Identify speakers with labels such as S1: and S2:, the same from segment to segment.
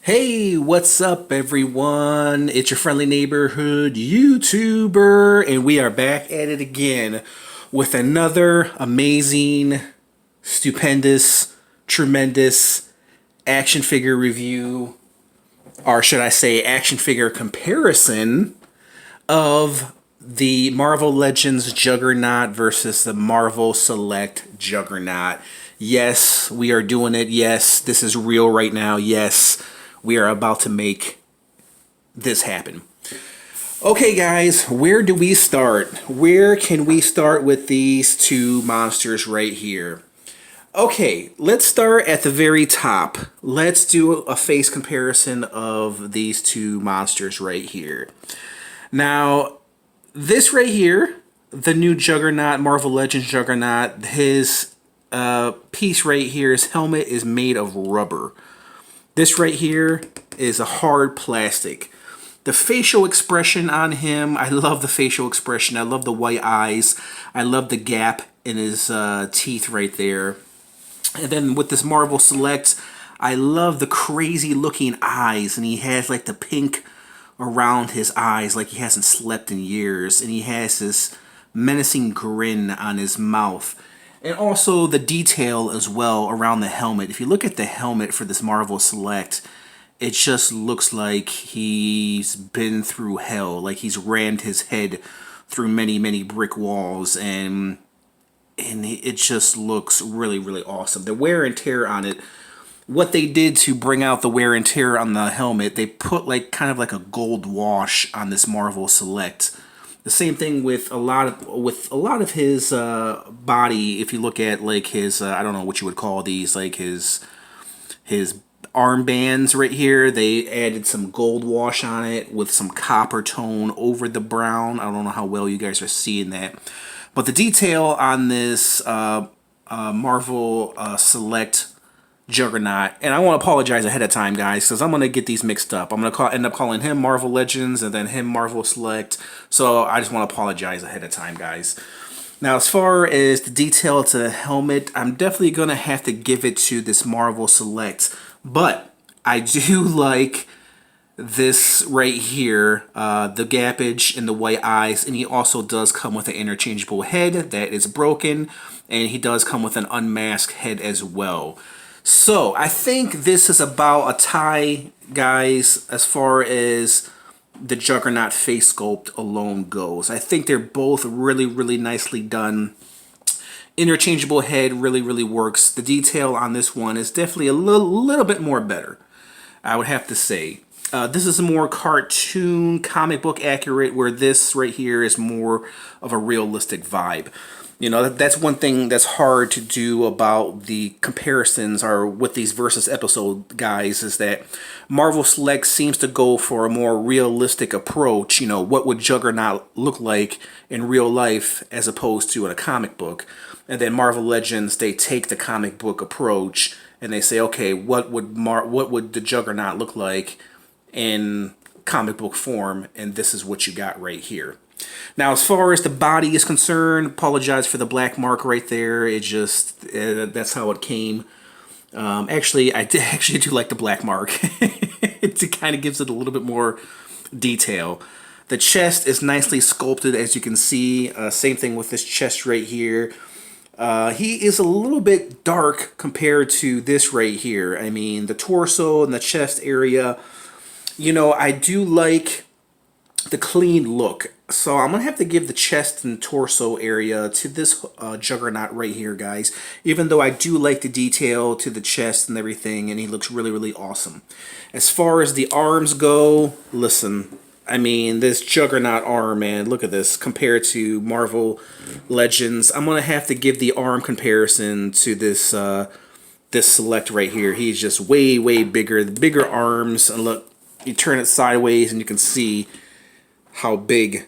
S1: Hey, what's up, everyone? It's your friendly neighborhood YouTuber, and we are back at it again with another amazing, stupendous, tremendous action figure review, or should I say, action figure comparison of the Marvel Legends Juggernaut versus the Marvel Select Juggernaut. Yes, we are doing it. Yes, this is real right now. Yes, we are about to make this happen. Okay, guys, where do we start? Where can we start with these two monsters right here? Okay, let's start at the very top. Let's do a face comparison of these two monsters right here. Now, this right here, the new Juggernaut, Marvel Legends Juggernaut, his piece right here, his helmet is made of rubber. This right here is a hard plastic. The facial expression on him, I love the facial expression. I love the white eyes. I love the gap in his teeth right there. And then with this Marvel Select, I love the crazy looking eyes. And he has like the pink around his eyes like he hasn't slept in years. And he has this menacing grin on his mouth. And also the detail as well around the helmet. If you look at the helmet for this Marvel Select, it just looks like he's been through hell. Like he's rammed his head through many, many brick walls. And it just looks really, really awesome. The wear and tear on it, what they did to bring out the wear and tear on the helmet, they put like kind of like a gold wash on this Marvel Select. The same thing with a lot of his body. If you look at like his I don't know what you would call these, like his armbands right here, they added some gold wash on it with some copper tone over the brown. I don't know how well you guys are seeing that, but the detail on this Marvel Select Juggernaut, and I want to apologize ahead of time, guys, because I'm going to get these mixed up. I'm going to end up calling him Marvel Legends and then him Marvel Select, so I just want to apologize ahead of time, guys. Now, as far as the detail to the helmet, I'm definitely going to have to give it to this Marvel Select, but I do like this right here, the gappage and the white eyes, and he also does come with an interchangeable head that is broken, and he does come with an unmasked head as well. So, I think this is about a tie, guys, as far as the Juggernaut face sculpt alone goes. I think they're both really, really nicely done. Interchangeable head really, really works. The detail on this one is definitely a little bit more better, I would have to say. This is a more cartoon, comic book accurate, where this right here is more of a realistic vibe. You know, that's one thing that's hard to do about the comparisons or with these versus episode guys, is that Marvel Select seems to go for a more realistic approach. You know, what would Juggernaut look like in real life as opposed to in a comic book? And then Marvel Legends, they take the comic book approach and they say, okay, what would the Juggernaut look like in comic book form? And this is what you got right here. Now, as far as the body is concerned, apologize for the black mark right there. It just, that's how it came. Actually, I actually do like the black mark. It kind of gives it a little bit more detail. The chest is nicely sculpted, as you can see. Same thing with this chest right here. He is a little bit dark compared to this right here. I mean, the torso and the chest area, you know, I do like the clean look. So I'm going to have to give the chest and torso area to this Juggernaut right here, guys. Even though I do like the detail to the chest and everything, and he looks really, really awesome. As far as the arms go, listen, I mean, this Juggernaut arm, man, look at this. Compared to Marvel Legends, I'm going to have to give the arm comparison to this this Select right here. He's just way, way bigger. The bigger arms, and look, you turn it sideways and you can see how big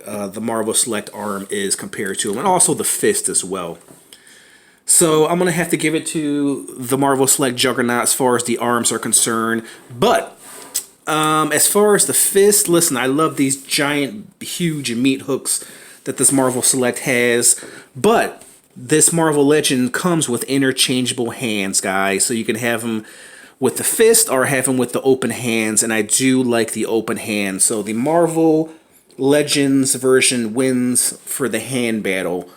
S1: the Marvel Select arm is compared to him, and also the fist as well. So I'm going to have to give it to the Marvel Select Juggernaut as far as the arms are concerned. But as far as the fist, listen, I love these giant, huge meat hooks that this Marvel Select has. But this Marvel Legend comes with interchangeable hands, guys. So you can have them with the fist or have him with the open hands, and I do like the open hands. So the Marvel Legends version wins for the hand battle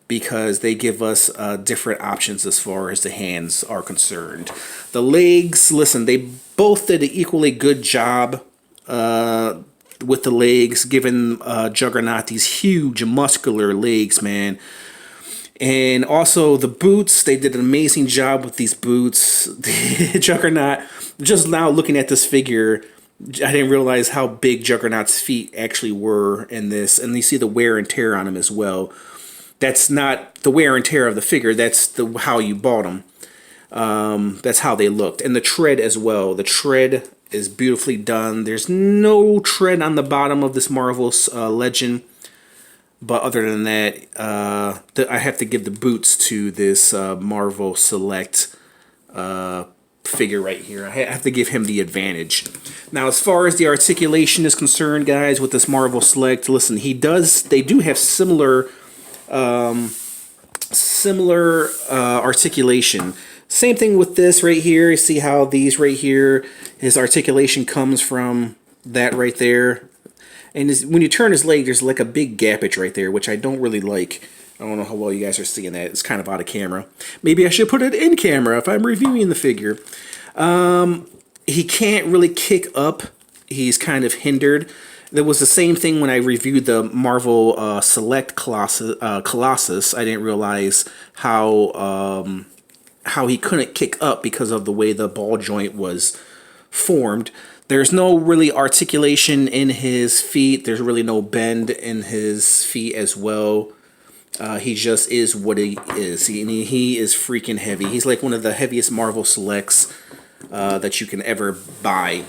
S1: because they give us different options as far as the hands are concerned. The legs, listen, they both did an equally good job with the legs, giving Juggernaut these huge muscular legs, man. And also the boots, they did an amazing job with these boots. Juggernaut, just now looking at this figure, I didn't realize how big Juggernaut's feet actually were in this. And you see the wear and tear on him as well. That's not the wear and tear of the figure, that's how you bought them. That's how they looked. And the tread as well. The tread is beautifully done. There's no tread on the bottom of this Marvel Legend. But other than that, I have to give the boots to this Marvel Select figure right here. I have to give him the advantage. Now, as far as the articulation is concerned, guys, with this Marvel Select, listen, they do have similar articulation. Same thing with this right here. You see how these right here, his articulation comes from that right there. And when you turn his leg, there's like a big gappage right there, which I don't really like. I don't know how well you guys are seeing that. It's kind of out of camera. Maybe I should put it in camera if I'm reviewing the figure. He can't really kick up. He's kind of hindered. There was the same thing when I reviewed the Marvel Select Colossus. I didn't realize how he couldn't kick up because of the way the ball joint was formed. There's no really articulation in his feet. There's really no bend in his feet as well. He just is what he is. He is freaking heavy. He's like one of the heaviest Marvel Selects that you can ever buy.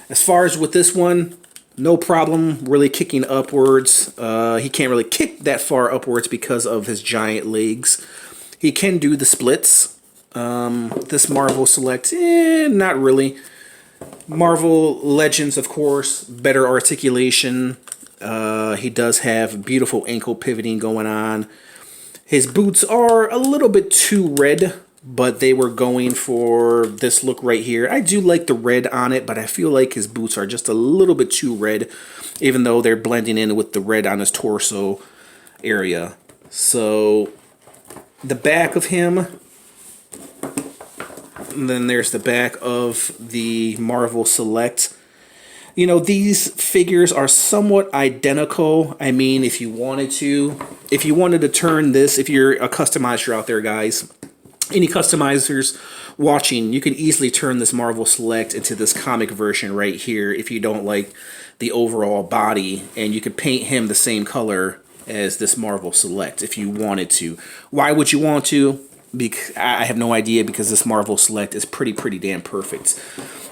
S1: As far as with this one, no problem really kicking upwards. He can't really kick that far upwards because of his giant legs. He can do the splits. This Marvel Select, not really. Marvel Legends, of course, better articulation. He does have beautiful ankle pivoting going on. His boots are a little bit too red, but they were going for this look right here. I do like the red on it, but I feel like his boots are just a little bit too red, even though they're blending in with the red on his torso area. So the back of him, and then there's the back of the Marvel Select. You know, these figures are somewhat identical. I mean, if you wanted to turn this, if you're a customizer out there, guys, any customizers watching, you can easily turn this Marvel Select into this comic version right here if you don't like the overall body, and you could paint him the same color as this Marvel Select if you wanted to. Why would you want to? Because I have no idea, because this Marvel Select is pretty damn perfect.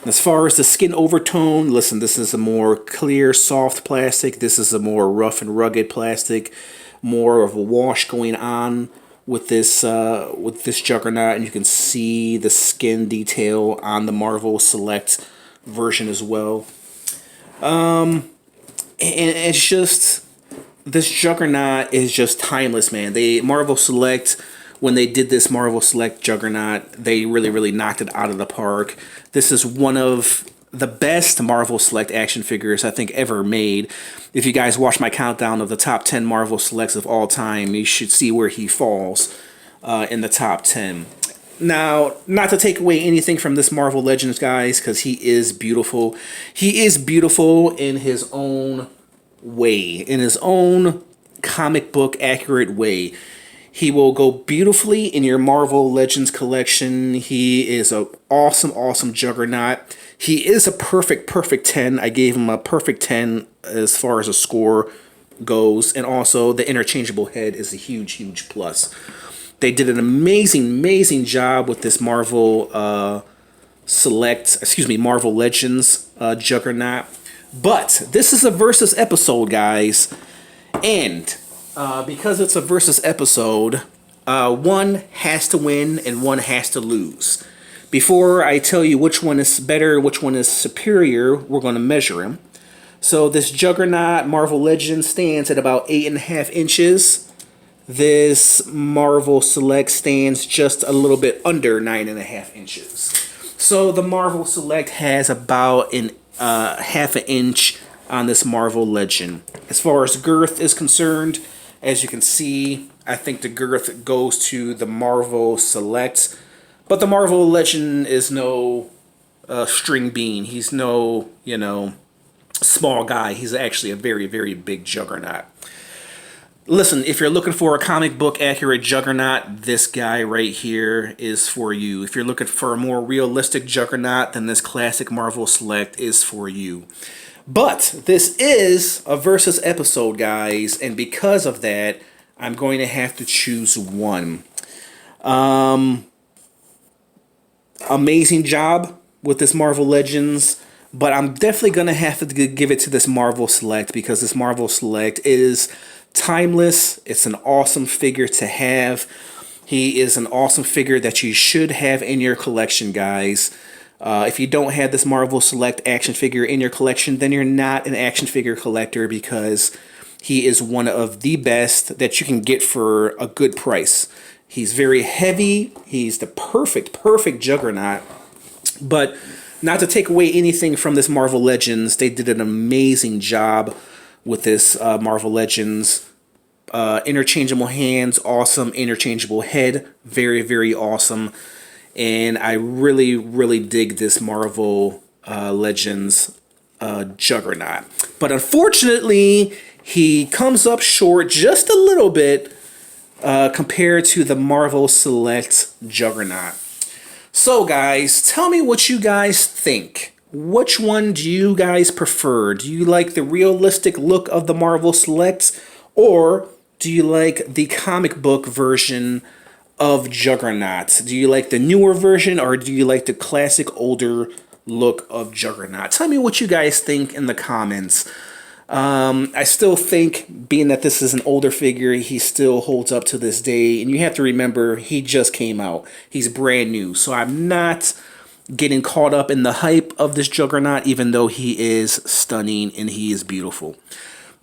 S1: As far as the skin overtone, listen, this is a more clear, soft plastic. This is a more rough and rugged plastic. More of a wash going on with this Juggernaut, and you can see the skin detail on the Marvel Select version as well. And it's just, this Juggernaut is just timeless, man. Marvel Select, when they did this Marvel Select Juggernaut, they really knocked it out of the park. This is one of the best Marvel Select action figures I think ever made. If you guys watch my countdown of the top 10 Marvel Selects of all time, you should see where he falls in the top 10. Now, not to take away anything from this Marvel Legends, guys, because he is beautiful. He is beautiful in his own way, in his own comic book accurate way. He will go beautifully in your Marvel Legends collection. He is an awesome Juggernaut. He is a perfect 10. I gave him a perfect 10 as far as a score goes. And also, the interchangeable head is a huge plus. They did an amazing job with this Marvel Marvel Legends Juggernaut. But this is a versus episode, guys. And because it's a versus episode, one has to win and one has to lose. Before I tell you which one is better, which one is superior, we're going to measure him. So this Juggernaut Marvel Legends stands at about 8.5 inches. This Marvel Select stands just a little bit under 9.5 inches. So the Marvel Select has about an half an inch on this Marvel Legend. As far as girth is concerned, as you can see, I think the girth goes to the Marvel Select. But the Marvel Legend is no string bean. He's no, small guy. He's actually a very, very big juggernaut. Listen, if you're looking for a comic book accurate juggernaut, this guy right here is for you. If you're looking for a more realistic juggernaut, then this classic Marvel Select is for you. But this is a versus episode, guys, and because of that, I'm going to have to choose one. Amazing job with this Marvel Legends, but I'm definitely going to have to give it to this Marvel Select because this Marvel Select is timeless. It's an awesome figure to have. He is an awesome figure that you should have in your collection, guys. If you don't have this Marvel Select action figure in your collection, then you're not an action figure collector because he is one of the best that you can get for a good price. He's very heavy. He's the perfect juggernaut. But not to take away anything from this Marvel Legends, they did an amazing job with this Marvel Legends. Interchangeable hands, awesome. Interchangeable head, very, very awesome. And I really, really dig this Marvel Legends Juggernaut. But unfortunately, he comes up short just a little bit compared to the Marvel Select Juggernaut. So guys, tell me what you guys think. Which one do you guys prefer? Do you like the realistic look of the Marvel Select, or do you like the comic book version of Juggernaut? Do you like the newer version, or do you like the classic older look of Juggernaut? Tell me what you guys think in the comments. I still think, being that this is an older figure, he still holds up to this day. And you have to remember, he just came out. He's brand new. So I'm not getting caught up in the hype of this Juggernaut, even though he is stunning and he is beautiful.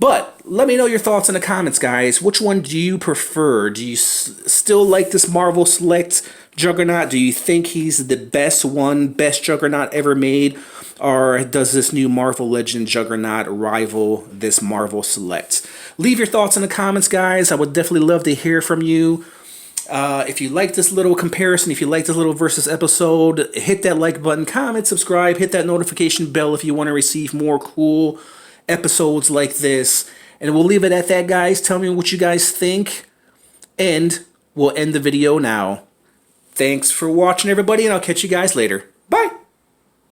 S1: But let me know your thoughts in the comments, guys. Which one do you prefer? Do you still like this Marvel Select Juggernaut? Do you think he's the best Juggernaut ever made? Or does this new Marvel Legend Juggernaut rival this Marvel Select? Leave your thoughts in the comments, guys. I would definitely love to hear from you. If you like this little comparison, if you like this little versus episode, hit that like button, comment, subscribe, hit that notification bell if you want to receive more cool episodes like this. And we'll leave it at that, guys. Tell me what you guys think, and we'll end the video now. Thanks for watching, everybody, and I'll catch you guys later. Bye!